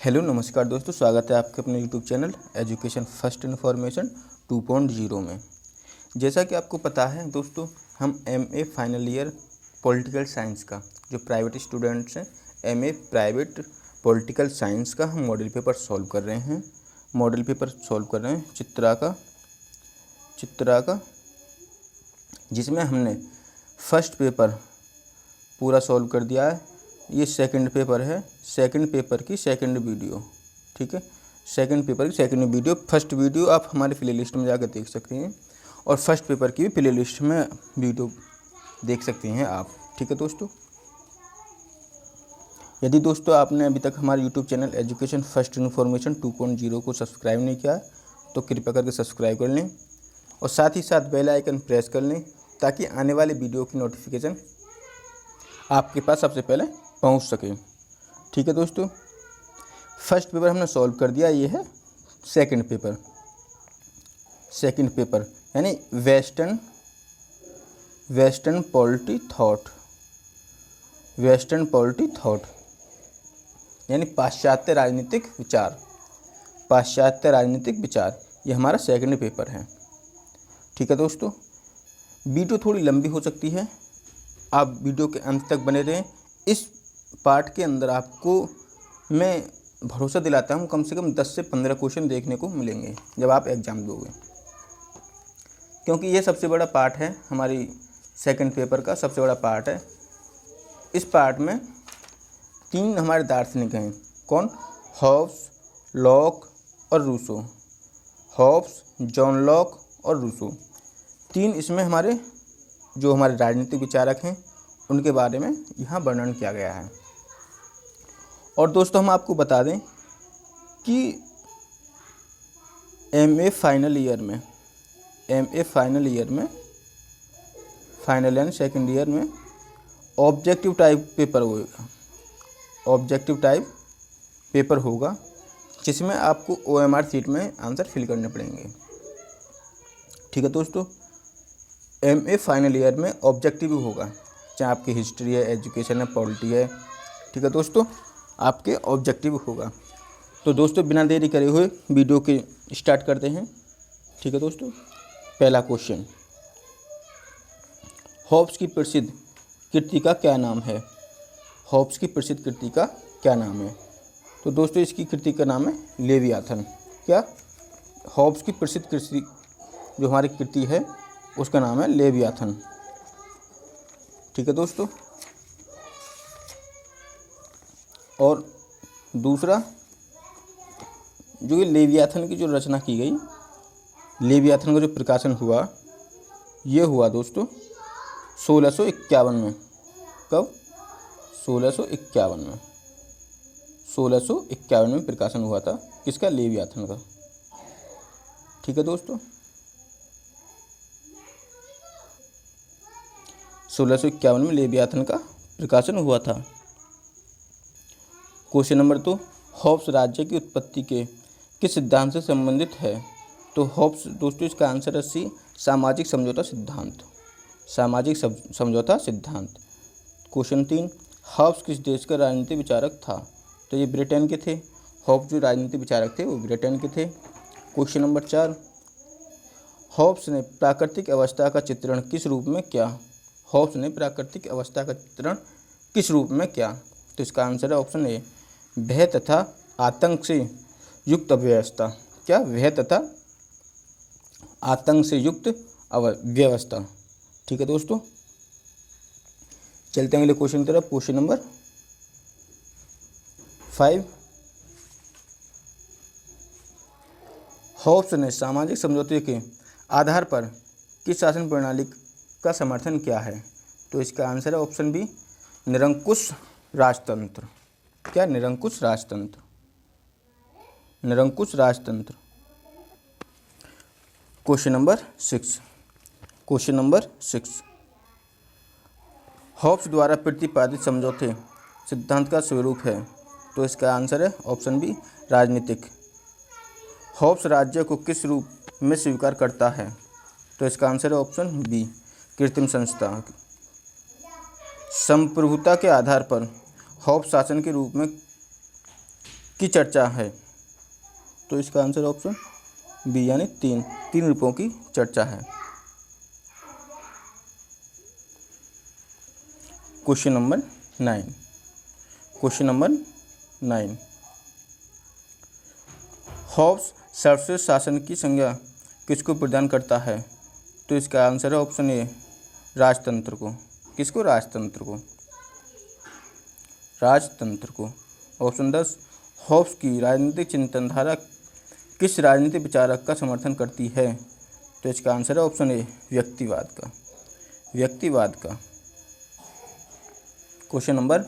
Hello नमस्कार दोस्तों, स्वागत है आपके अपने YouTube channel education first information 2.0 में। जैसा कि आपको पता है दोस्तों, हम MA final year political science का जो प्राइवेट स्टूडेंट्स हैं, एमए प्राइवेट पॉलिटिकल साइंस का हम मॉडल पेपर सॉल्व कर रहे हैं। चित्रा का जिसमें हमने फर्स्ट पेपर पूरा सॉल्व कर दिया है। ये सेकंड पेपर है, सेकंड पेपर की सेकंड वीडियो, ठीक है। सेकंड पेपर की सेकंड वीडियो, फर्स्ट वीडियो आप हमारे प्ले लिस्ट में जाकर देख सकते हैं और फर्स्ट पेपर की भी प्ले लिस्ट में वीडियो देख सकते हैं आप, ठीक है दोस्तों। यदि दोस्तों आपने अभी तक हमारे YouTube channel education first information 2.0 को सब्सक्राइब नहीं किया तो कृपया करके सब्सक्राइब कर लें और साथ ही साथ बेल आइकन प्रेस कर लें ताकि आने वाले वीडियो की नोटिफिकेशन आपके पास सबसे पहले पहुंच सके, ठीक है दोस्तों। फर्स्ट पेपर हमने सॉल्व कर दिया, ये है सेकंड पेपर यानी वेस्टर्न पॉलिटी थॉट यानी पाश्चात्य राजनीतिक विचार, ये हमारा सेकंड पेपर है, ठीक है दोस्तों। वीडियो थोड़ी लंबी हो सकती है, आप वीडियो के अंत तक बने रहें। इस पार्ट के अंदर आपको मैं भरोसा दिलाता हूँ कम से कम 10 से 15 क्वेश्चन देखने को मिलेंगे जब आप एग्ज़ाम दोगे, क्योंकि ये सबसे बड़ा पार्ट है, हमारी सेकंड पेपर का सबसे बड़ा पार्ट है। इस पार्ट में 3 हमारे दार्शनिक हैं, कौन? हॉब्स, लॉक और रूसो। हॉब्स, जॉन लॉक और रूसो, 3 इसमें हमारे राजनीतिक विचारक हैं, उनके बारे में यहाँ वर्णन किया गया है। और दोस्तों हम आपको बता दें कि MA final final and second year में ऑब्जेक्टिव टाइप पेपर होगा जिसमें आपको OMR शीट में आंसर फिल करने पड़ेंगे, ठीक है दोस्तों। एमए फाइनल ईयर में ऑब्जेक्टिव होगा, चाहे आपकी हिस्ट्री है, एजुकेशन है, पॉलिटी है, ठीक है दोस्तों, आपके ऑब्जेक्टिव होगा। तो दोस्तों बिना देरी करे हुए वीडियो के स्टार्ट करते हैं, ठीक है दोस्तों। पहला क्वेश्चन, हॉब्स की प्रसिद्ध कृति का क्या नाम है? हॉब्स की प्रसिद्ध कृति का क्या नाम है? तो दोस्तों इसकी कृति का नाम है लेवियाथन। क्या? हॉब्स की प्रसिद्ध कृति जो हमारी कृति है उसका नाम है लेवियाथन, ठीक है दोस्तों। और दूसरा, जो ये लेवियाथन की जो रचना की गई, लेवियाथन का जो प्रकाशन हुआ, ये हुआ दोस्तों 1651 में। कब? 1651 में प्रकाशन हुआ था, किसका? लेवियाथन का, ठीक है दोस्तों। 1651 में लेवियाथन का प्रकाशन हुआ था। क्वेश्चन नंबर 2, हॉब्स राज्य की उत्पत्ति के किस सिद्धांत से संबंधित है? तो हॉब्स दोस्तों इसका आंसर है सी, सामाजिक समझौता सिद्धांत। क्वेश्चन 3, हॉब्स किस देश का राजनीतिक विचारक था? तो ये ब्रिटेन के थे। हॉब्स जो राजनीतिक विचारक थे वो ब्रिटेन के थे। क्वेश्चन नंबर 4, हॉब्स ने प्राकृतिक अवस्था का चित्रण किस रूप में किया? हॉब्स ने प्राकृतिक अवस्था का चित्रण किस रूप में किया? तो इसका आंसर है ऑप्शन ए, भय तथा आतंक से युक्त अव्यवस्था। क्या? भय तथा आतंक से युक्त व्यवस्था, ठीक है दोस्तों। चलते हैं अगले क्वेश्चन की तरफ। क्वेश्चन नंबर 5, हॉब्स ने सामाजिक समझौते के आधार पर किस शासन प्रणाली का समर्थन किया है? तो इसका आंसर है ऑप्शन बी, निरंकुश राजतंत्र। क्या? निरंकुश राजतंत्र। क्वेश्चन नंबर 6, हॉब्स द्वारा प्रतिपादित समझौते सिद्धांत का स्वरूप है? तो इसका आंसर है ऑप्शन बी, राजनीतिक। हॉब्स राज्य को किस रूप में स्वीकार करता है? तो इसका आंसर है ऑप्शन बी, कृत्रिम संस्था। संप्रभुता के आधार पर हॉब्स शासन के रूप में की चर्चा है। तो इसका आंसर ऑप्शन बी यानी तीन रूपों की चर्चा है। Question number 9। हॉब्स सर्वश्रेष्ठ शासन की संज्ञा किसको प्रदान करता है? तो इसका आंसर है ऑप्शन ए राजतंत्र को। किसको? राजतंत्र को। ऑप्शन 10, हॉब्स की राजनीतिक चिंतनधारा किस राजनीतिक विचारक का समर्थन करती है? तो इसका आंसर है ऑप्शन ए व्यक्तिवाद का। क्वेश्चन नंबर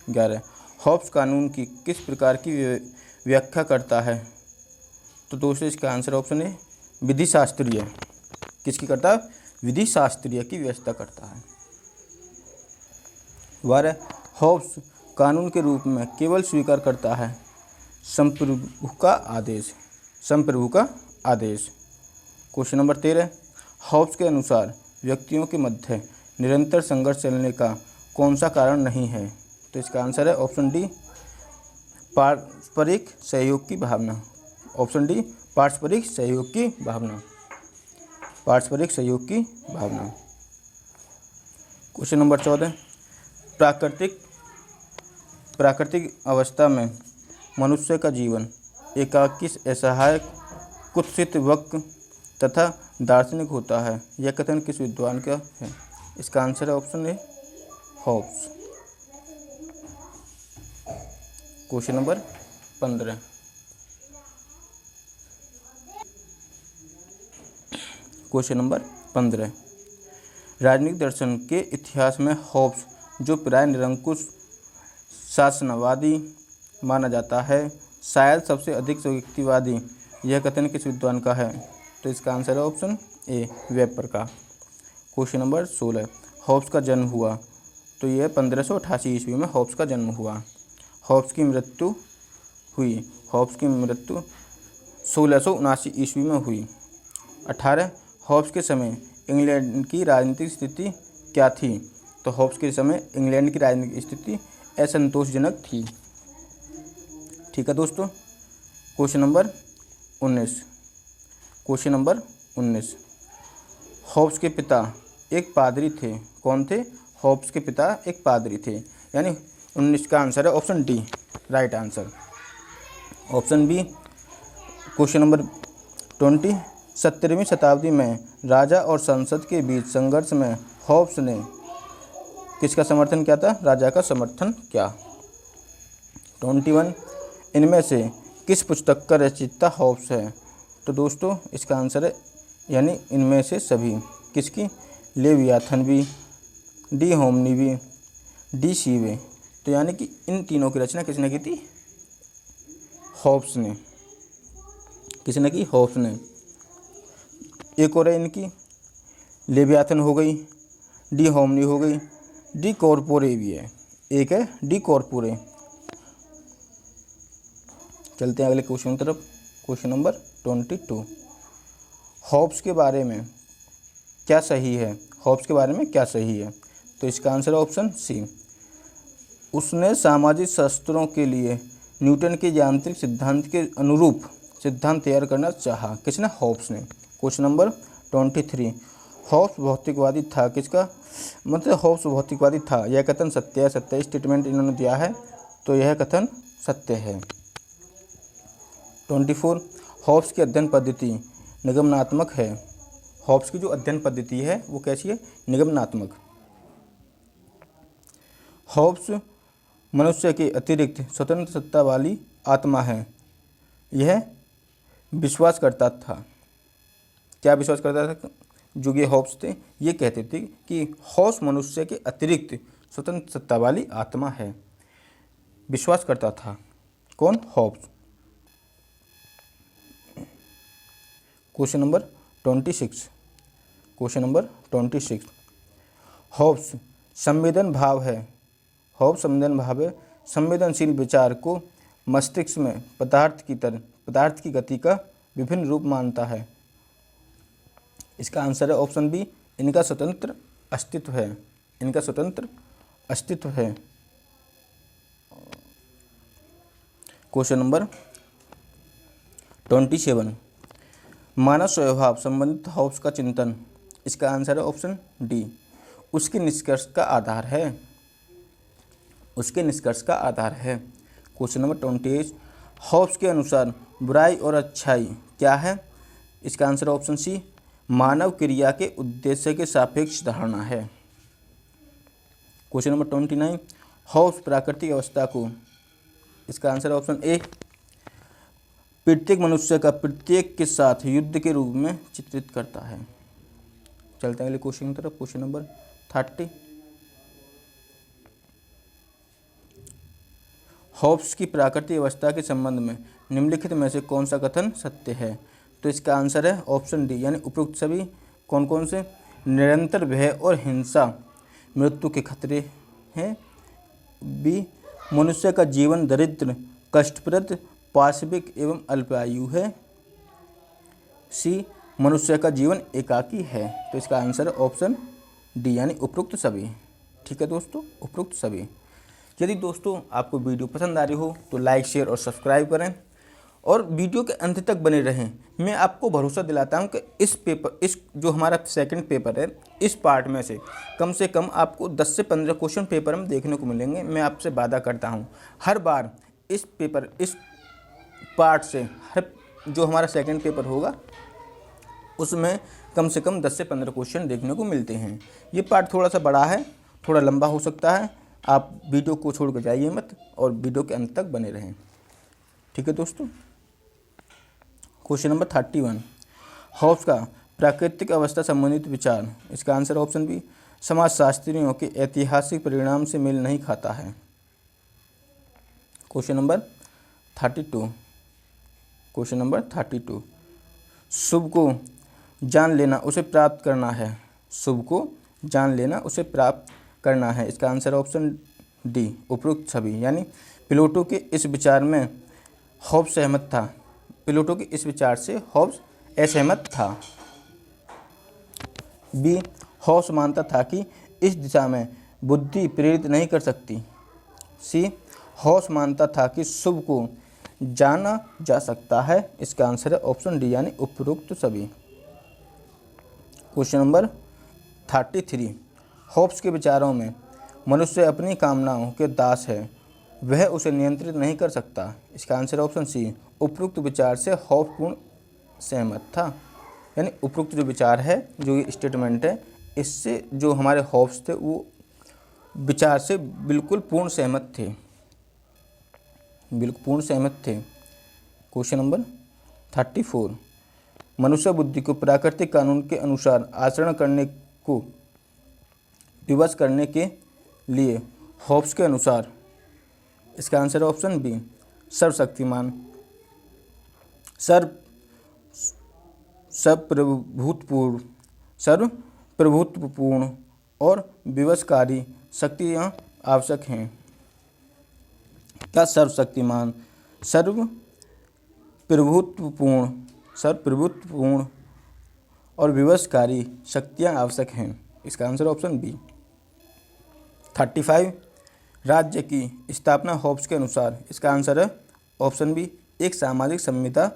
11, हॉब्स कानून की किस प्रकार की व्याख्या करता है? तो दोस्तों इसका आंसर ऑप्शन ए विधि शास्त्रीय। किसकी करता है? विधि शास्त्रीय की व्यवस्था करता है। 12, हॉब्स कानून के रूप में केवल स्वीकार करता है संप्रभु का आदेश। क्वेश्चन नंबर 13, हॉब्स के अनुसार व्यक्तियों के मध्य निरंतर संघर्ष चलने का कौन सा कारण नहीं है? तो इसका आंसर है ऑप्शन डी पारस्परिक सहयोग की भावना। ऑप्शन डी पारस्परिक सहयोग की भावना। क्वेश्चन नंबर 14, प्राकृतिक अवस्था में मनुष्य का जीवन एकाकी, असहाय, कुत्सित, वक्र तथा दार्शनिक होता है। यह कथन किस विद्वान का है? इसका आंसर है option A Hobbes. Question number 15, राजनीतिक दर्शन के इतिहास में हॉब्स जो प्राय निरंकुश शासनवादी माना जाता है, शायद सबसे अधिक व्यक्तिवादी, यह कथन किस विद्वान का है? तो इसका आंसर है ऑप्शन ए वेपर का। क्वेश्चन नंबर 16, हॉब्स का जन्म हुआ? तो यह 1588 ईस्वी में हॉब्स का जन्म हुआ। हॉब्स की मृत्यु 1679 ईस्वी में हुई। 18, हॉब्स के समय इंग्लैंड की राजनीतिक स्थिति क्या थी? तो हॉब्स के समय इंग्लैंड की राजनीतिक स्थिति असंतोषजनक थी। ठीक है दोस्तों। क्वेश्चन नंबर 19, हॉब्स के पिता एक पादरी थे। कौन थे? हॉब्स के पिता एक पादरी थे, यानी 19 का आंसर है option D right answer. Option B question number 20, 17वीं शताब्दी में राजा और संसद के बीच संघर्ष में हॉब्स ने किसका समर्थन किया था? राजा का समर्थन किया। 21, इनमें से किस पुस्तक का रचयिता हॉब्स है? तो दोस्तों इसका आंसर है यानी इनमें से सभी। किसकी? लेवियाथन भी, डी होमनी भी, डी सीवे। तो यानी कि इन तीनों की रचना किसने की थी? हॉब्स ने। किसने की? हॉब्स ने। एक और है इनकी, लेवियाथन हो गई, डी होमनी हो गई, डी कॉर्पोरे भी है, एक है डी कॉर्पोरे। चलते हैं अगले क्वेश्चन की तरफ। क्वेश्चन नंबर 22, हॉब्स के बारे में क्या सही है? हॉब्स के बारे में क्या सही है? तो इसका आंसर है ऑप्शन सी, उसने सामाजिक शास्त्रों के लिए न्यूटन के यांत्रिक सिद्धांत के अनुरूप सिद्धांत तैयार करना चाहा। किसने? हॉब्स ने। क्वेश्चन नंबर 23, हॉब्स भौतिकवादी था। किसका मतलब? हॉब्स भौतिकवादी था, यह कथन सत्य है? सत्य स्टेटमेंट इन्होंने दिया है, तो यह कथन सत्य है। 24, हॉब्स की अध्ययन पद्धति निगमनात्मक है। हॉब्स की जो अध्ययन पद्धति है वो कैसी है? निगमनात्मक। हॉब्स मनुष्य के अतिरिक्त स्वतंत्र सत्ता वाली आत्मा है, यह विश्वास करता था। क्या विश्वास करता था? जो ये हॉब्स थे ये कहते थे कि हॉब्स मनुष्य के अतिरिक्त स्वतंत्र सत्ता वाली आत्मा है, विश्वास करता था। कौन? हॉब्स। क्वेश्चन नंबर 26, हॉब्स संवेदन भाव है। हॉब्स संवेदन भाव है, संवेदनशील विचार को मस्तिष्क में पदार्थ की गति का विभिन्न रूप मानता है। इसका आंसर है ऑप्शन बी, इनका स्वतंत्र अस्तित्व है। क्वेश्चन नंबर 27, मानव स्वभाव संबंधित हॉब्स का चिंतन, इसका आंसर है ऑप्शन डी, उसके निष्कर्ष का आधार है, उसके निष्कर्ष का आधार है। क्वेश्चन नंबर 28, हॉब्स के अनुसार बुराई और अच्छाई क्या है, इसका आंसर ऑप्शन सी, मानव क्रिया के उद्देश्य के सापेक्ष धारणा है। क्वेश्चन नंबर 29, हॉब्स प्राकृतिक अवस्था को, इसका आंसर ऑप्शन ए, प्रत्येक मनुष्य का प्रत्येक के साथ युद्ध के रूप में चित्रित करता है। चलते हैं अगले क्वेश्चन की तरफ। क्वेश्चन नंबर 30, हॉब्स की प्राकृतिक अवस्था के संबंध में निम्नलिखित में से कौन सा कथन सत्य है, तो इसका आंसर है ऑप्शन डी, यानी उपयुक्त सभी कौन कौन से, निरंतर भय और हिंसा मृत्यु के खतरे हैं, बी, मनुष्य का जीवन दरिद्र, कष्टप्रद, पाशविक एवं अल्पायु है, सी, मनुष्य का जीवन एकाकी है। तो इसका आंसर ऑप्शन डी, यानी उपयुक्त सभी। ठीक है दोस्तों, उपयुक्त सभी। यदि दोस्तों आपको वीडियो पसंद आ रही हो तो लाइक, शेयर और सब्सक्राइब करें और वीडियो के अंत तक बने रहें। मैं आपको भरोसा दिलाता हूं कि इस जो हमारा सेकंड पेपर है, इस पार्ट में से कम आपको 10 से 15 क्वेश्चन पेपर में देखने को मिलेंगे। मैं आपसे वादा करता हूं, हर बार इस पार्ट से हर जो हमारा सेकंड पेपर होगा उसमें कम से कम 10 से 15 क्वेश्चन देखने को मिलते हैं। ये पार्ट थोड़ा सा बड़ा है, थोड़ा लंबा हो सकता है, आप वीडियो को छोड़ कर जाइए मत और वीडियो के अंत तक बने रहें। ठीक है दोस्तों। क्वेश्चन नंबर 31, हॉब्स का प्राकृतिक अवस्था संबंधित विचार, इसका आंसर ऑप्शन बी, समाजशास्त्रियों के ऐतिहासिक परिणाम से मेल नहीं खाता है। क्वेश्चन नंबर 32, क्वेश्चन नंबर 32, शुभ को जान लेना उसे प्राप्त करना है, शुभ को जान लेना उसे प्राप्त करना है, इसका आंसर ऑप्शन डी, उपयुक्त सभी। यानी प्लेटो के इस विचार में हॉब्स सहमत था, प्लेटो के इस विचार से हॉब्स असहमत था। बी, हॉब्स मानता था कि इस दिशा में बुद्धि प्रेरित नहीं कर सकती। सी, हॉब्स मानता था कि शुभ को जाना जा सकता है, इसका आंसर है ऑप्शन डी, यानी उपयुक्त सभी। क्वेश्चन नंबर 33, हॉब्स के विचारों में मनुष्य अपनी कामनाओं के दास है, वह उसे नियंत्रित नहीं कर सकता, इसका आंसर ऑप्शन सी, उपयुक्त विचार से हॉब्स पूर्ण सहमत था। यानी उपयुक्त जो विचार है, जो ये स्टेटमेंट है, इससे जो हमारे हॉब्स थे वो विचार से बिल्कुल पूर्ण सहमत थे, बिल्कुल पूर्ण सहमत थे। क्वेश्चन नंबर 34, मनुष्य बुद्धि को प्राकृतिक कानून के अनुसार आचरण करने को विवश करने के लिए हॉब्स के अनुसार, इसका आंसर ऑप्शन बी, सर्वशक्तिमान, सर्वप्रभुत्वपूर्ण और विवशकारी शक्तियाँ आवश्यक हैं। क्या सर्वशक्तिमान, सर्वप्रभुत्वपूर्ण और विवशकारी शक्तियाँ आवश्यक हैं, इसका आंसर ऑप्शन बी। 35, राज्य की स्थापना हॉब्स के अनुसार, इसका आंसर है ऑप्शन बी, एक सामाजिक संविदा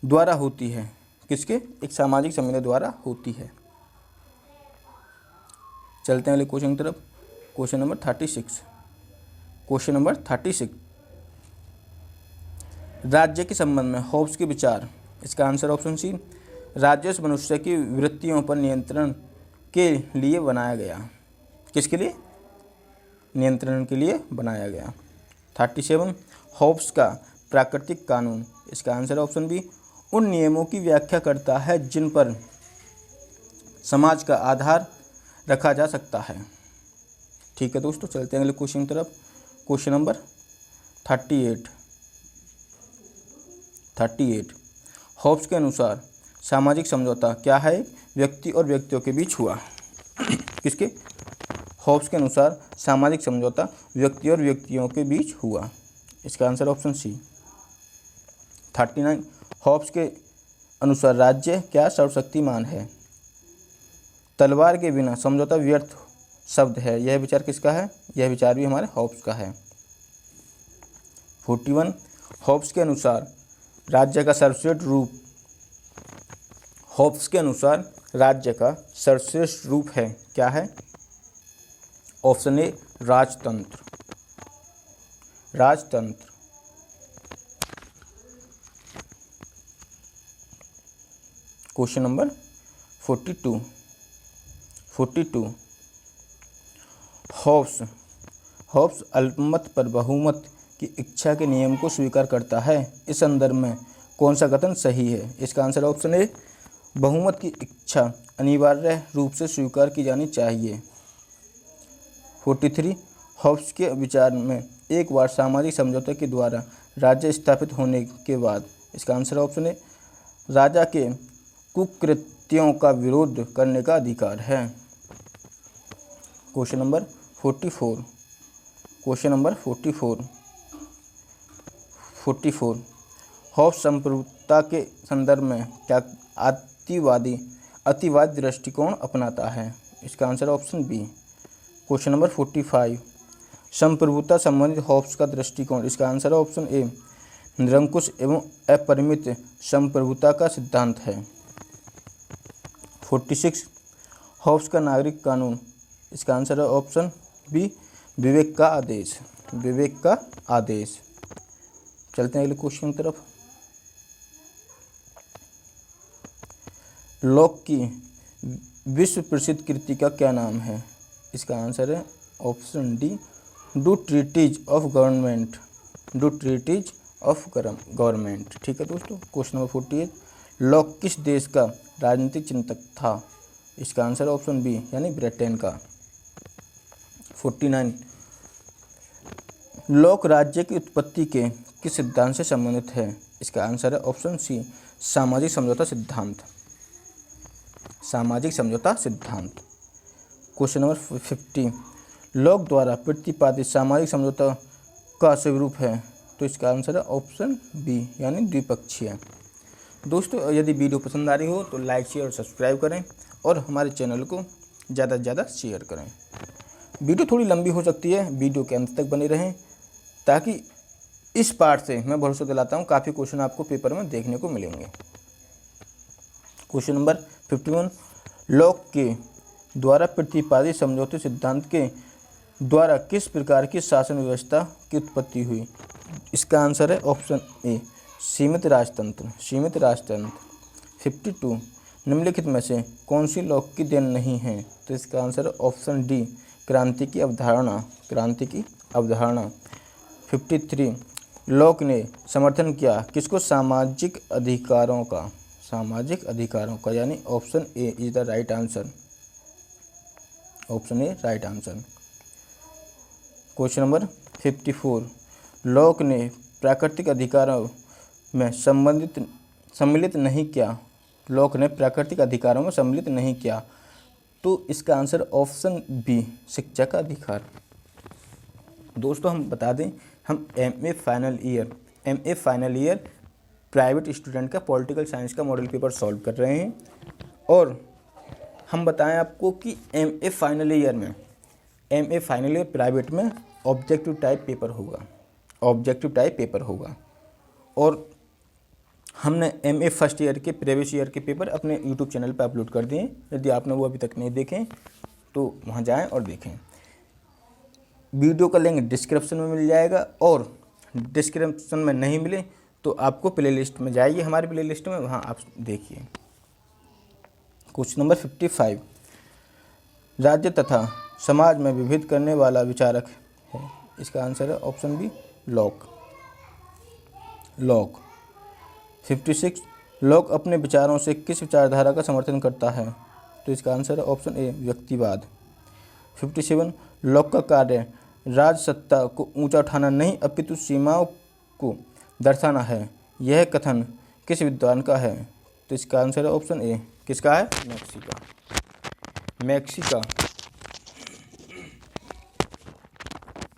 द्वारा होती है। किसके? एक सामाजिक संविदा द्वारा होती है। चलते हैं अगले क्वेश्चन की तरफ। क्वेश्चन नंबर 36, क्वेश्चन नंबर 36, राज्य के संबंध में हॉब्स के विचार, इसका आंसर ऑप्शन सी, राज्य मनुष्य की वृत्तियों पर नियंत्रण के लिए बनाया गया। किसके लिए? नियंत्रण के लिए बनाया गया। 37, हॉब्स का प्राकृतिक कानून, इसका आंसर ऑप्शन बी, उन नियमों की व्याख्या करता है जिन पर समाज का आधार रखा जा सकता है। ठीक है दोस्तों, चलते हैं अगले क्वेश्चन की तरफ। क्वेश्चन नंबर 38, हॉब्स के अनुसार सामाजिक समझौता क्या है? व्यक्ति और व्यक्तियों के बीच हुआ। किसके? हॉब्स के अनुसार सामाजिक समझौता व्यक्ति और व्यक्तियों के बीच हुआ, इसका आंसर ऑप्शन सी। 39, हॉब्स के अनुसार राज्य क्या सर्वशक्तिमान है? तलवार के बिना समझौता व्यर्थ शब्द है। यह विचार किसका है? यह विचार भी हमारे हॉब्स का है। 41, हॉब्स के अनुसार राज्य का सर्वश्रेष्ठ रूप, हॉब्स के अनुसार राज्य का सर्वश्रेष्ठ रूप है, क्या है? ऑप्शन ए राजतंत्र। राजतंत्र। क्वेश्चन नंबर 42 हॉब्स अल्पमत पर बहुमत की इच्छा के नियम को स्वीकार करता है। इस संदर्भ में कौन सा कथन सही है? इसका आंसर ऑप्शन ए बहुमत की इच्छा अनिवार्य रूप से स्वीकार की जानी चाहिए। 43 हॉब्स के विचार में एक बार सामाजिक समझौते के द्वारा राज्य स्थापित होने के बाद, इसका आंसर ऑप्शन ए राजा के कुकृत्यों का विरोध करने का अधिकार है। क्वेश्चन नंबर 44 हॉब्स संप्रभुता के संदर्भ में क्या अतिवादी दृष्टिकोण अपनाता है? इसका answer option B. Question number 45 संप्रभुता संबंधित हॉब्स का दृष्टिकोण, इसका आंसर ऑप्शन ए निरंकुश एवं अपरिमित संप्रभुता का सिद्धांत है। 46 हॉब्स का नागरिक कानून, इसका आंसर है ऑप्शन बी विवेक का आदेश। विवेक का आदेश। चलते हैं अगले क्वेश्चन की तरफ। लॉक की विश्व प्रसिद्ध कृति का क्या नाम है? इसका आंसर है option D two treatises of government. Two treatises of government. ठीक है दोस्तों। क्वेश्चन नंबर 48 लॉक किस देश का राजनीतिक चिंतक था? इसका आंसर ऑप्शन बी यानी ब्रिटेन का। 49 लॉक राज्य की उत्पत्ति के किस सिद्धांत से संबंधित है? इसका आंसर है ऑप्शन सी सामाजिक समझौता सिद्धांत। सामाजिक समझौता सिद्धांत। क्वेश्चन नंबर 50 लॉक द्वारा प्रतिपादित सामाजिक समझौता का स्वरूप है, तो इसका आंसर है ऑप्शन बी यानी द्विपक्षीय। दोस्तों यदि वीडियो पसंद आ रही हो तो लाइक शेयर और सब्सक्राइब करें और हमारे चैनल को ज़्यादा से ज़्यादा शेयर करें। वीडियो थोड़ी लंबी हो सकती है, वीडियो के अंत तक बने रहें ताकि इस पार्ट से मैं भरोसा दिलाता हूँ काफ़ी क्वेश्चन आपको पेपर में देखने को मिलेंगे। क्वेश्चन नंबर 51 लॉक के द्वारा प्रतिपादित समझौते सिद्धांत के द्वारा किस प्रकार की शासन व्यवस्था की उत्पत्ति हुई? इसका आंसर है ऑप्शन ए सीमित राजतंत्र। सीमित राजतंत्र। 52 निम्नलिखित में से कौन सी लॉक की देन नहीं है? तो इसका आंसर है ऑप्शन डी क्रांति की अवधारणा। क्रांति की अवधारणा। 53 लॉक ने समर्थन किया किसको? सामाजिक अधिकारों का। सामाजिक अधिकारों का यानी option A is the right answer. Option A right answer. Question number 54 lock ने प्राकृतिक अधिकारों में सम्मिलित नहीं किया। लॉक ने प्राकृतिक अधिकारों में सम्मिलित नहीं किया, तो इसका आंसर ऑप्शन बी शिक्षा का अधिकार। दोस्तों हम बता दें हम MA final year private student का पॉलिटिकल साइंस का मॉडल पेपर सॉल्व कर रहे हैं और हम बताएं आपको कि एमए फाइनल ईयर प्राइवेट में ऑब्जेक्टिव टाइप पेपर होगा। ऑब्जेक्टिव टाइप पेपर होगा और हमने एमए फर्स्ट ईयर के प्रीवियस ईयर के पेपर अपने यूट्यूब चैनल पर अपलोड कर दिए। यदि आपने वो अभी तक नहीं देखें तो वहाँ जाएं और देखें। वीडियो का लिंक डिस्क्रिप्शन में मिल जाएगा और डिस्क्रिप्शन में नहीं मिले तो आपको प्लेलिस्ट में जाइए, हमारी प्लेलिस्ट में, वहाँ आप देखिए। क्वेश्चन नंबर 55 राज्य तथा समाज में विभेद करने वाला विचारक है। इसका आंसर है ऑप्शन बी लॉक। 56 लॉक अपने विचारों से किस विचारधारा का समर्थन करता है? तो इसका आंसर है ऑप्शन ए व्यक्तिवाद। 57 लॉक का कार्य राजसत्ता को ऊंचा उठाना नहीं अपितु सीमाओं को दर्शाना है। यह कथन किस विद्वान का है? तो इसका आंसर है ऑप्शन ए किसका है? मैक्सी का।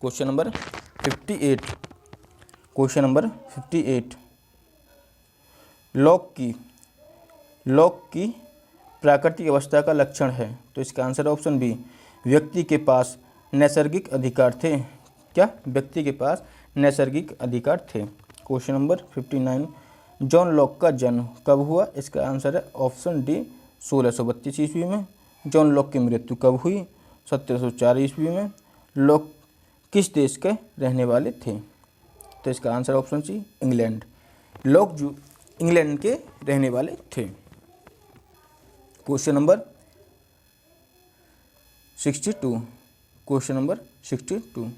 क्वेश्चन नंबर 58 लॉक की प्राकृतिक अवस्था का लक्षण है। तो इसका आंसर ऑप्शन बी व्यक्ति के पास नैसर्गिक अधिकार थे। क्या? व्यक्ति के पास नैसर्गिक अधिकार थे। क्वेश्चन नंबर 59, जॉन लॉक का जन्म कब हुआ? इसका आंसर है ऑप्शन डी 1632 ईस्वी में। जॉन लॉक की मृत्यु कब हुई? 1704 ईस्वी में। लॉक किस देश के रहने वाले थे? तो इसका answer option C England. Locke जो इंग्लैंड के रहने वाले थे। Question number 62, question number 62,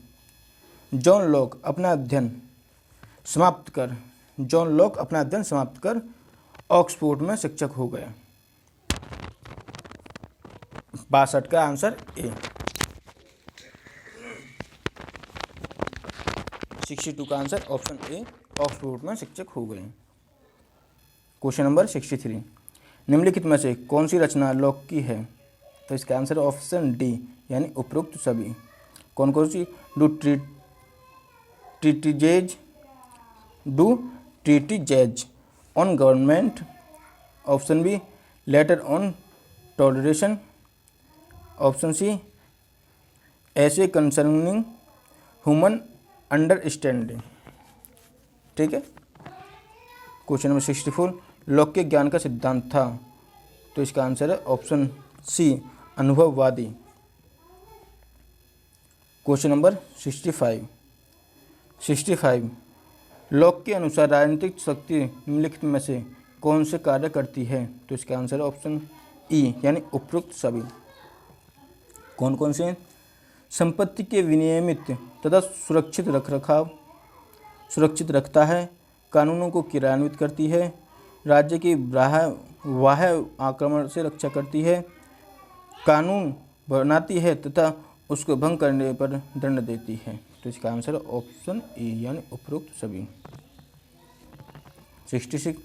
John Locke अपना अध्ययन समाप्त कर ऑक्सफोर्ड में शिक्षक हो गए। 62 का आंसर ए। 62 का आंसर ऑप्शन ए, ऑक्सफोर्ड में शिक्षक हो गए। क्वेश्चन नंबर 63, निम्नलिखित में से कौन सी रचना लॉक की है? तो इसका आंसर ऑप्शन डी यानी उपरोक्त सभी। कौन कौन सी? Two treatises on government, option B letter on toleration, option C essay concerning human understanding. ठीक है। क्वेश्चन नंबर 64, लॉक के ज्ञान का सिद्धांत था? तो इसका आंसर है ऑप्शन सी अनुभववादी। क्वेश्चन नंबर 65, लॉक के अनुसार राजनीतिक शक्ति निम्नलिखित में से कौन से कार्य करती है? तो इसका आंसर है ऑप्शन ई यानी उपरोक्त सभी। कौन कौन से? संपत्ति के विनियमित तथा सुरक्षित रखरखाव, सुरक्षित रखता है, कानूनों को क्रियान्वित करती है, राज्य की बाह्य आक्रमण से रक्षा करती है, कानून बनाती है तथा उसको भंग करने पर दंड देती है। तो इसका आंसर है ऑप्शन ए यानी उपरोक्त सभी। 66,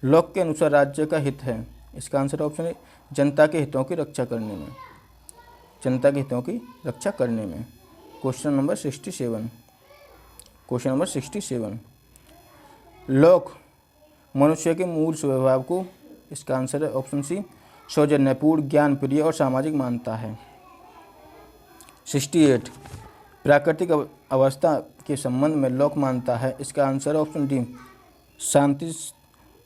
लॉक के अनुसार राज्य का हित है? इसका आंसर ऑप्शन ए जनता के हितों की रक्षा करने में, जनता के हितों की रक्षा करने में। क्वेश्चन नंबर 67, लॉक मनुष्य के मूल स्वभाव को? इसका आंसर है ऑप्शन सी सौजन्यपूर्ण, ज्ञानप्रिय और सामाजिक मानता है। 68, प्राकृतिक अवस्था के संबंध में लॉक मानता है? इसका आंसर ऑप्शन डी शांति,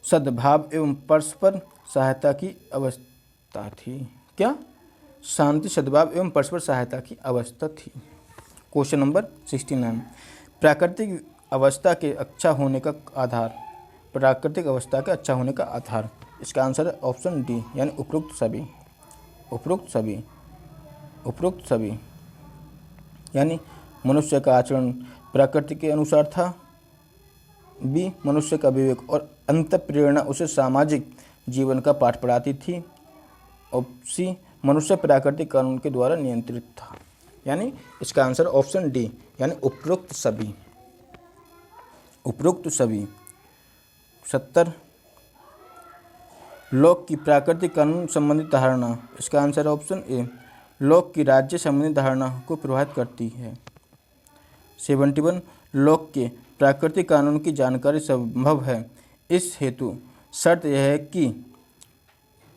सद्भाव एवं परस्पर सहायता की अवस्था थी। क्या? शांति, सद्भाव एवं परस्पर सहायता की अवस्था थी। क्वेश्चन नंबर 69, प्राकृतिक अवस्था के अच्छा होने का आधार? प्राकृतिक अवस्था के अच्छा होने का आधार? इसका आंसर है ऑप्शन डी यानी उपरोक्त सभी। उपरोक्त सभी यानी मनुष्य का आचरण प्रकृति के अनुसार था, बी मनुष्य का विवेक और अंतःप्रेरणा उसे सामाजिक जीवन का पाठ पढ़ाती थी, और सी मनुष्य प्राकृतिक कानून के द्वारा नियंत्रित था। यानी इसका आंसर ऑप्शन डी यानी उपरोक्त सभी। 70, लॉक की प्राकृतिक कानून संबंधी धारणा? इसका आंसर ऑप्शन ए लॉक की राज्य संबंधी धारणा को प्रभावित करती है। 71, लॉक के प्राकृतिक कानून की जानकारी संभव है, इस हेतु शर्त यह है कि?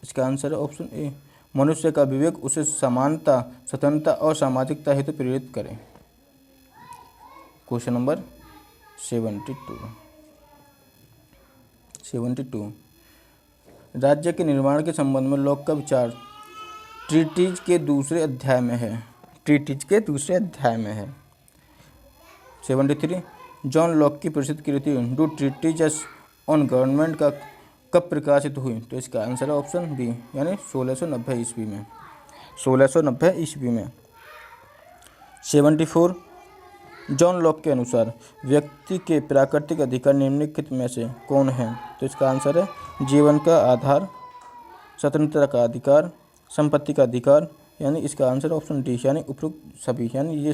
इसका आंसर है ऑप्शन ए मनुष्य का विवेक उसे समानता, स्वतंत्रता और सामाजिकता हेतु प्रेरित करे। क्वेश्चन नंबर 72, राज्य के निर्माण के संबंध में लॉक का विचार ट्रीटीज के दूसरे अध्याय में है। 73, जॉन लॉक की प्रसिद्ध कृति डू ट्रीटीजेस ऑन गवर्नमेंट का कब प्रकाशित हुई? तो इसका आंसर है ऑप्शन बी यानी 1690 ईस्वी में। 74, जॉन लॉक के अनुसार व्यक्ति के प्राकृतिक अधिकार निम्नलिखित में से कौन है? तो इसका आंसर है जीवन का आधार, स्वतंत्रता का अधिकार, संपत्ति का अधिकार। यानी इसका आंसर ऑप्शन डी यानी उपरोक्त सभी यानी ये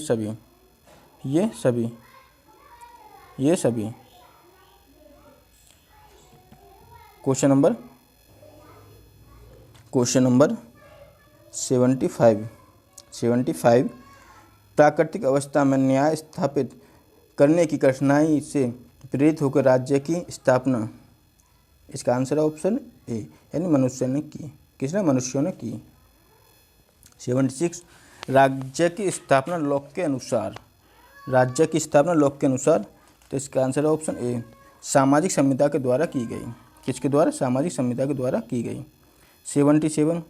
सभी। क्वेश्चन नंबर 75, प्राकृतिक अवस्था में न्याय स्थापित करने की कठिनाई से प्रेरित होकर राज्य की स्थापना? इसका आंसर है ऑप्शन ए यानी मनुष्य ने की। किसने? मनुष्यों ने की। 76, राज्य की स्थापना लॉक के अनुसार? तो इसका आंसर है ऑप्शन ए सामाजिक संविदा के द्वारा की गई। किसके द्वारा? सामाजिक संविदा के द्वारा की गई। 77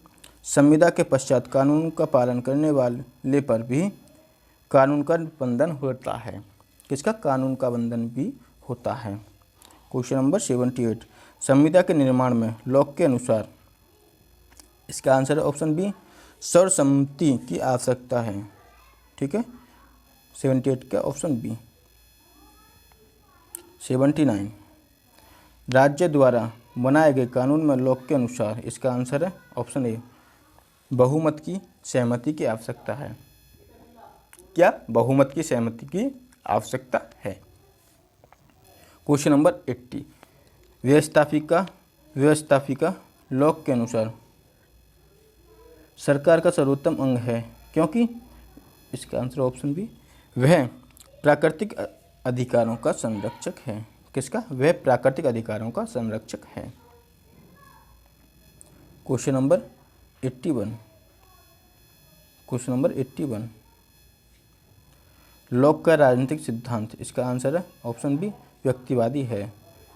संविदा के पश्चात कानून का पालन करने वाले पर भी कानून का बंधन होता है। किसका? कानून का बंधन भी होता है। क्वेश्चन नंबर 78 संविदा के निर्माण में लॉक के अनुसार, इसका आंसर है ऑप्शन बी, सर्वसम्मति की आवश्यकता है। ठीक है, 78 का ऑप्शन बी। 79 राज्य द्वारा बनाए गए कानून में लॉक के अनुसार, इसका आंसर है ऑप्शन ए, बहुमत की सहमति की आवश्यकता है। क्या? बहुमत की सहमति की आवश्यकता है। क्वेश्चन नंबर 80 व्यवस्थापिका लॉक के अनुसार सरकार का सर्वोत्तम अंग है क्योंकि, इसका आंसर ऑप्शन बी, वह प्राकृतिक अधिकारों का संरक्षक है। किसका? वह प्राकृतिक अधिकारों का संरक्षक है। क्वेश्चन नंबर 81 लॉक का राजनीतिक सिद्धांत, इसका आंसर है ऑप्शन बी,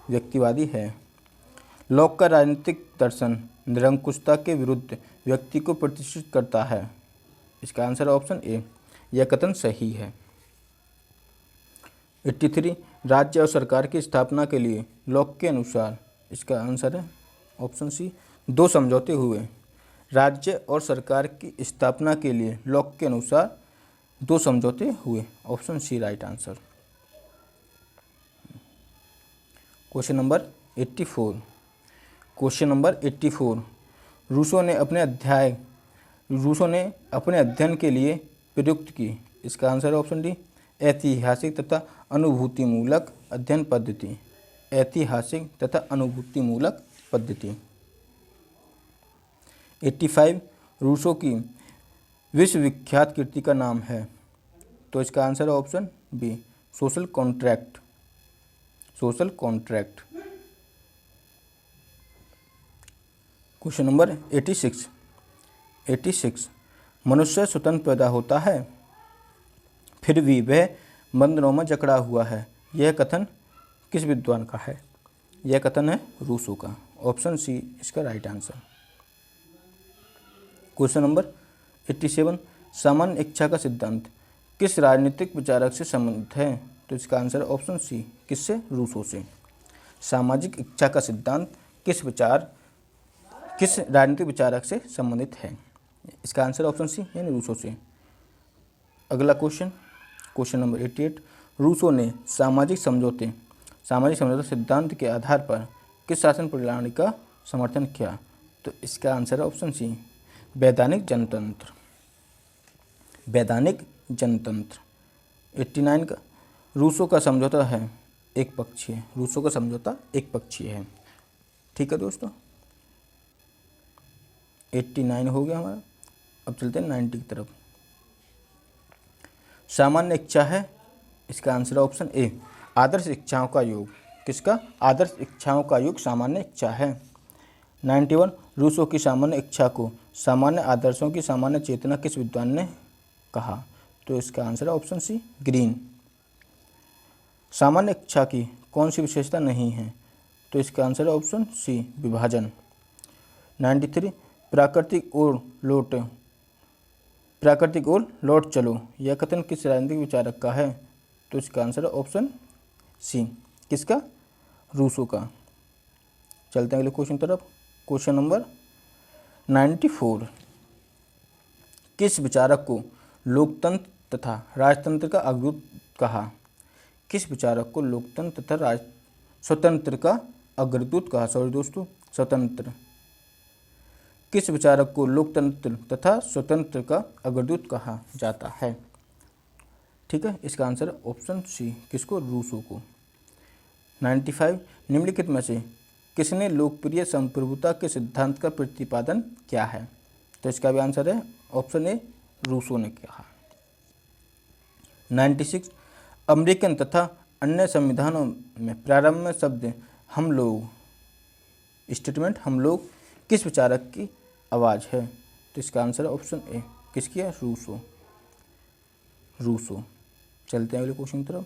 व्यक्तिवादी है। लॉक का राजनीतिक दर्शन निरंकुशता के विरुद्ध व्यक्ति को प्रतिष्ठित करता है। इसका आंसर है ऑप्शन ए, यह कथन सही है। 83 राज्य और सरकार की स्थापना के लिए लॉक के अनुसार, इसका आंसर है ऑप्शन सी, 2 समझौते हुए। राज्य और सरकार की स्थापना के लिए लॉक के अनुसार 2 समझौते हुए। Option C right answer. Question number 84 Rousseau ने अपने अध्ययन के लिए प्रयुक्त की। इसका आंसर है ऑप्शन डी, ऐतिहासिक तथा अनुभूतिमूलक अध्ययन पद्धति। ऐतिहासिक तथा अनुभूतिमूलक पद्धति। 85 रूसो की विश्वविख्यात कृति का नाम है, तो इसका आंसर है option B, social contract. Question number 86 मनुष्य स्वतंत्र पैदा होता है फिर भी वह बंधनों में जकड़ा हुआ है, यह कथन किस विद्वान का है? यह कथन है रूसो का। ऑप्शन सी इसका राइट आंसर। क्वेश्चन नंबर 87 सामान्य इच्छा का सिद्धांत किस राजनीतिक विचारक से संबंधित है? तो इसका आंसर ऑप्शन सी, किससे? रूसो से। सामाजिक इच्छा का सिद्धांत किस राजनीतिक विचारक से संबंधित है? इसका आंसर ऑप्शन सी, यानी रूसो से। अगला क्वेश्चन नंबर 88 रूसो ने सामाजिक समझौते सिद्धांत के आधार पर किस शासन प्रणाली का समर्थन किया? तो इसका आंसर है ऑप्शन सी, वैधानिक जनतंत्र। 89 का रूसो का समझौता एक पक्षीय है। ठीक है दोस्तों, 89 हो गया हमारा। अब चलते हैं 90 की तरफ। सामान्य इच्छा है, इसका आंसर है ऑप्शन ए, आदर्श इच्छाओं का योग। किसका? आदर्श इच्छाओं का योग सामान्य इच्छा है। 91 रूसो की सामान्य इच्छा को सामान्य आदर्शों की सामान्य चेतना किस विद्वान ने कहा? तो इसका आंसर है ऑप्शन सी, ग्रीन। सामान्य इच्छा की कौन सी विशेषता नहीं है? तो इसका आंसर है ऑप्शन सी, विभाजन। 93 प्राकृतिक ओर लौट चलो, यह कथन किस राजनीतिक विचारक का है? तो इसका आंसर है ऑप्शन सी, किसका? रूसो का। चलते हैं अगले क्वेश्चन तरफ। क्वेश्चन नंबर 94 किस विचारक को लोकतंत्र तथा राजतंत्र का अग्रदूत कहा? किस विचारक को लोकतंत्र तथा स्वतंत्र का अग्रदूत कहा? स्वतंत्र। किस विचारक को लोकतंत्र तथा स्वतंत्र का अग्रदूत कहा जाता है? ठीक है, इसका आंसर है ऑप्शन सी, किसको? रूसो को। 95 निम्नलिखित में से किसने लोकप्रिय संप्रभुता के सिद्धांत का प्रतिपादन किया है? तो इसका भी आंसर है ऑप्शन ए, रूसो ने कहा। 96 अमेरिकन तथा अन्य संविधानों में प्रारंभ में शब्द हम लोग किस विचारक की आवाज़ है? तो इसका आंसर है ऑप्शन ए, किसकी है? रूसो। चलते हैं अगले क्वेश्चन की तरफ।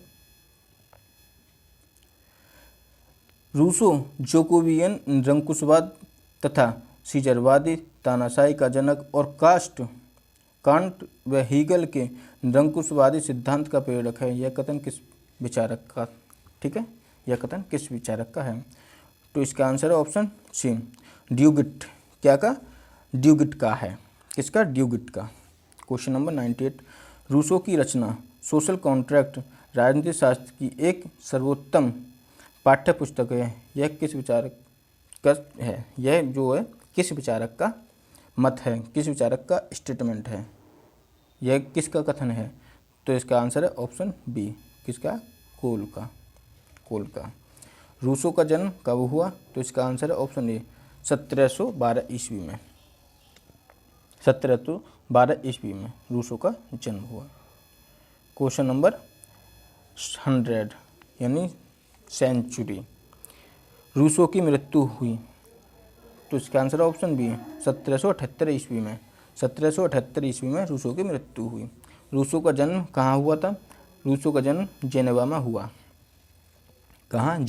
रूसो जोकोवियन निरंकुशवाद तथा सीजरवादी तानाशाही का जनक और कांट व हीगल के निरंकुशवादी सिद्धांत का प्रेरक है। यह कथन किस विचारक का, ठीक है, यह कथन किस विचारक का है? तो इसका आंसर है ऑप्शन सी, ड्यूगिट। क्या का? ड्यूगिट का है। किसका? ड्यूगिट का। क्वेश्चन नंबर 98, रूसो की रचना सोशल कॉन्ट्रैक्ट राजनीति शास्त्र की एक सर्वोत्तम पाठ्य पुस्तक है। यह किस विचारक का है? यह जो है किस विचारक का मत है, किस विचारक का स्टेटमेंट है, यह किसका कथन है? तो इसका आंसर है ऑप्शन बी, किसका? कोल का। रूसो का जन्म कब हुआ? तो इसका आंसर है ऑप्शन ए, 1712 ईस्वी में। 1712 ईस्वी में रूसो का जन्म हुआ। क्वेश्चन नंबर 100 यानी सेंचुरी, रूसो की मृत्यु हुई। तो इसका आंसर ऑप्शन बी है, 1778 ईस्वी में। 1778 ईस्वी में रूसो की मृत्यु हुई। रूसो का जन्म कहाँ हुआ था? रूसो का जन्म जेनेवा में हुआ। कहाँ?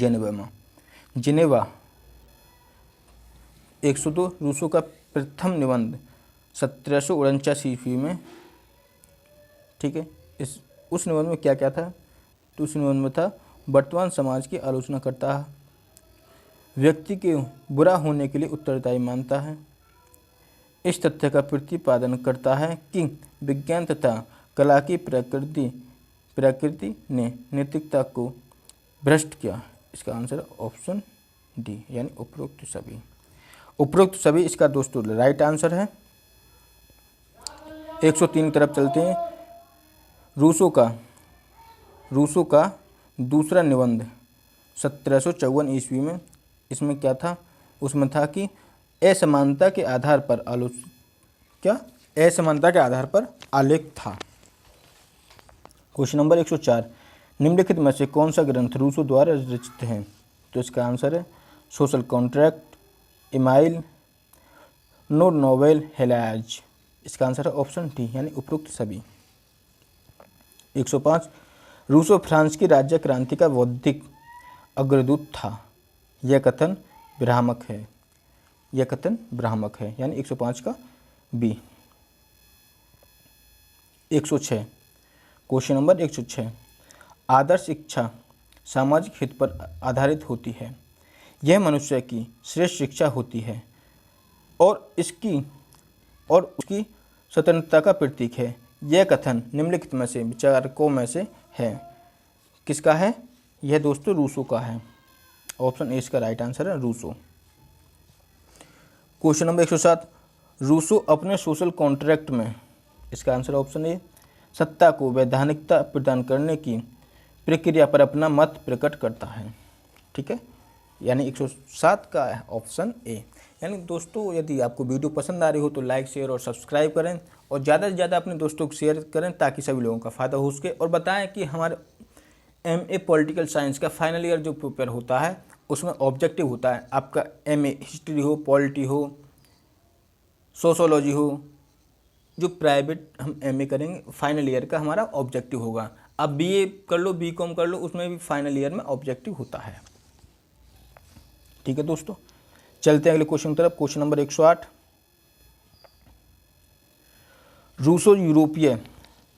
जेनेवा। 102 रूसो का प्रथम निबंध 1749 ईस्वी में, ठीक है। उस निबंध में क्या क्या था? तो उस निबंध में था वर्तमान समाज की आलोचना करता है, व्यक्ति के बुरा होने के लिए उत्तरदायी मानता है, इस तथ्य का प्रतिपादन करता है कि विज्ञान तथा कला की प्रकृति ने नैतिकता को भ्रष्ट किया। इसका आंसर ऑप्शन डी यानी उपरोक्त सभी इसका दोस्तों राइट आंसर है। 103 की तरफ चलते हैं। रूसो का दूसरा निबंध 1754 ईस्वी में, इसमें क्या था? उसमें था कि असमानता के आधार पर आलेख था। क्वेश्चन नंबर 104, निम्नलिखित में से कौन सा ग्रंथ रूसो द्वारा रचित है? तो इसका आंसर है सोशल कॉन्ट्रैक्ट, इमाइल, नो नोवेल हेलाज। इसका आंसर है ऑप्शन डी यानी उपरोक्त सभी। 105, रूसो फ्रांस की राज्य क्रांति का बौद्धिक अग्रदूत था। यह कथन भ्रामक है यानी 105 का बी। 106, क्वेश्चन नंबर 106, आदर्श इच्छा सामाजिक हित पर आधारित होती है, यह मनुष्य की श्रेष्ठ शिक्षा होती है और उसकी स्वतंत्रता का प्रतीक है। यह कथन निम्नलिखित में से विचारकों में से है। किसका है? यह दोस्तों रूसो का है। ऑप्शन ए इसका राइट आंसर है, रूसो। क्वेश्चन नंबर 107, रूसो अपने सोशल कॉन्ट्रैक्ट में, इसका आंसर ऑप्शन ए, सत्ता को वैधानिकता प्रदान करने की प्रक्रिया पर अपना मत प्रकट करता है, ठीक है, यानी 107 का ऑप्शन ए। यानी दोस्तों यदि आपको वीडियो पसंद आ रही हो तो लाइक, शेयर और सब्सक्राइब करें और ज़्यादा से ज़्यादा अपने दोस्तों को शेयर करें ताकि सभी लोगों का फ़ायदा हो सके। और बताएं कि हमारे MA पॉलिटिकल साइंस का फाइनल ईयर जो पेपर होता है उसमें ऑब्जेक्टिव होता है आपका MA हिस्ट्री हो, पॉलिटी हो, सोशोलॉजी हो, जो प्राइवेट हम MA करेंगे फाइनल ईयर का हमारा ऑब्जेक्टिव होगा। अब BA कर लो, BCom कर लो, उसमें भी फाइनल ईयर में ऑब्जेक्टिव होता है, ठीक है दोस्तों। चलते हैं अगले क्वेश्चन की तरफ। क्वेश्चन नंबर 108, रूसो यूरोपीय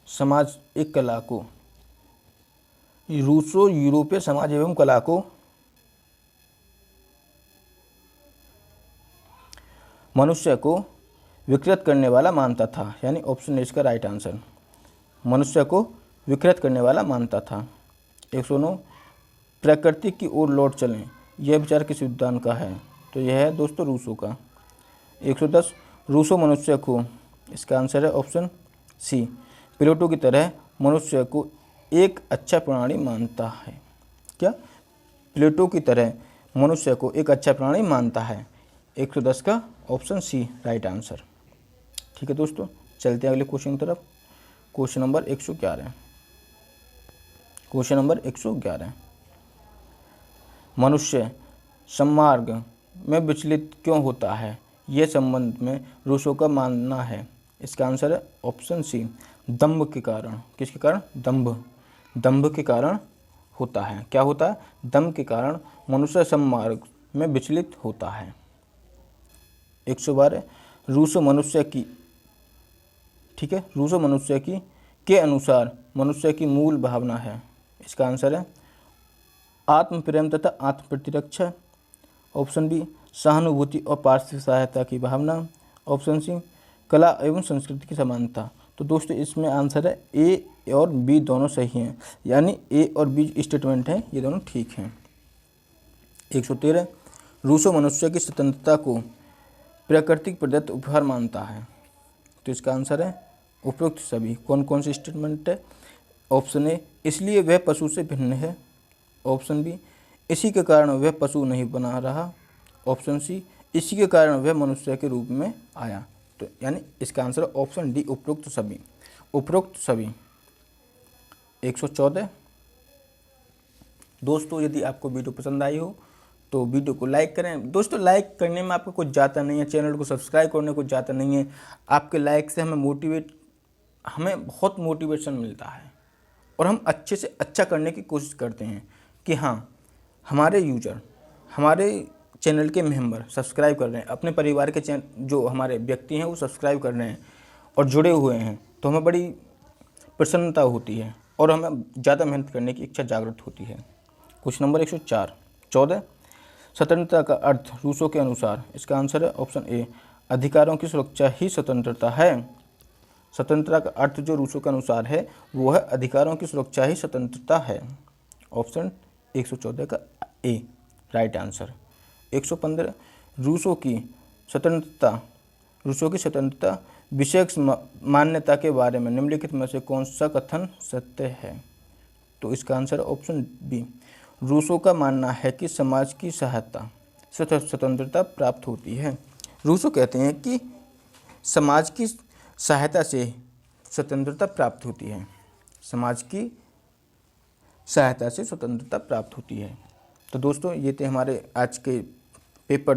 समाज एवं कला को मनुष्य को विकृत करने वाला मानता था, यानी ऑप्शन ए इसका राइट आंसर, मनुष्य को विकृत करने वाला मानता था। 109, प्रकृति की ओर लौट चलें, यह विचार किस विद्वान का है? तो यह है दोस्तों रूसो का। 110, रूसो मनुष्य को, इसका आंसर है ऑप्शन सी, प्लेटो की तरह मनुष्य को एक अच्छा प्राणी मानता है। क्या? प्लेटो की तरह मनुष्य को एक अच्छा प्राणी मानता है। 110 का ऑप्शन सी राइट आंसर, ठीक है दोस्तों। चलते हैं अगले क्वेश्चन की तरफ। क्वेश्चन नंबर 111, क्वेश्चन नंबर 111, मनुष्य सम्मार्ग में विचलित क्यों होता है? यह संबंध में रूसो का मानना है। इसका आंसर है ऑप्शन सी, दंभ के कारण। किसके कारण? दंभ के कारण होता है। क्या होता है? दम के कारण मनुष्य सममार्ग में विचलित होता है। 112 रूसो मनुष्य की, ठीक है, रूसो मनुष्य की के अनुसार मनुष्य की मूल भावना है। इसका आंसर है आत्म प्रेम तथा आत्म प्रतिरक्षा। ऑप्शन बी सहानुभूति और पार्श्व सहायता की भावना। ऑप्शन सी कला एवं संस्कृति की समानता। तो दोस्तों इसमें आंसर है ए और बी दोनों सही हैं, यानी ए और बी स्टेटमेंट हैं ये दोनों ठीक हैं। 113 रूसो मनुष्य की स्वतंत्रता को प्राकृतिक प्रदत्त उपहार मानता है। तो इसका आंसर है उपरोक्त सभी। कौन कौन सी स्टेटमेंट है? ऑप्शन ए इसलिए वह पशु से भिन्न है। ऑप्शन बी इसी के कारण वह पशु नहीं बना रहा। ऑप्शन सी इसी के कारण वह मनुष्य के रूप में आया। तो यानी इसका आंसर है ऑप्शन डी उपरोक्त सभी। उपरोक्त सभी। 114 दोस्तों यदि आपको वीडियो पसंद आई हो तो वीडियो को लाइक करें। दोस्तों लाइक करने में आपको कुछ जाता नहीं है, चैनल को सब्सक्राइब करने को जाता नहीं है। आपके लाइक से हमें बहुत मोटिवेशन मिलता है और हम अच्छे से अच्छा करने की कोशिश करते हैं कि हाँ हमारे यूजर, हमारे चैनल के मेंबर सब्सक्राइब कर रहे हैं, अपने परिवार के जो हमारे व्यक्ति हैं वो सब्सक्राइब कर रहे हैं और जुड़े हुए हैं, तो हमें बड़ी प्रसन्नता होती है और हमें ज़्यादा मेहनत करने की इच्छा जागृत होती है। क्वेश्चन नंबर 114 स्वतंत्रता का अर्थ रूसो के अनुसार। इसका आंसर है ऑप्शन ए अधिकारों की सुरक्षा ही स्वतंत्रता है। स्वतंत्रता का अर्थ जो रूसो के अनुसार है वो है अधिकारों की सुरक्षा ही स्वतंत्रता है। ऑप्शन 114 का ए राइट आंसर। 115 रूसो की स्वतंत्रता विषयक मान्यता के बारे में निम्नलिखित में से कौन सा कथन सत्य है? तो इसका आंसर ऑप्शन बी रूसो का मानना है कि समाज की सहायता से स्वतंत्रता प्राप्त होती है। रूसो कहते हैं कि समाज की सहायता से स्वतंत्रता प्राप्त होती है। समाज की सहायता से स्वतंत्रता प्राप्त होती है। तो दोस्तों ये थे हमारे आज के पेपर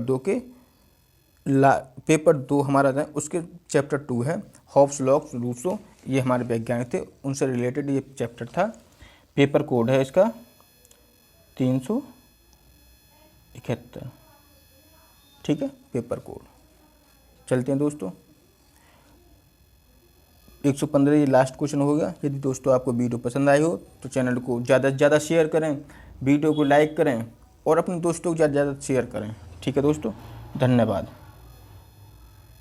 2 हमारा था, उसके चैप्टर 2 है हॉब्स लॉक्स रूसो। ये हमारे वैज्ञानिक थे, उनसे रिलेटेड ये चैप्टर था। पेपर कोड है इसका 371, ठीक है, पेपर कोड। चलते हैं दोस्तों 115 ये लास्ट क्वेश्चन होगा। यदि दोस्तों आपको वीडियो पसंद आई हो तो चैनल को ज़्यादा से ज़्यादा शेयर करें, वीडियो को लाइक करें और अपने दोस्तों को ज़्यादा से ज़्यादा शेयर करें। ठीक है दोस्तों, धन्यवाद।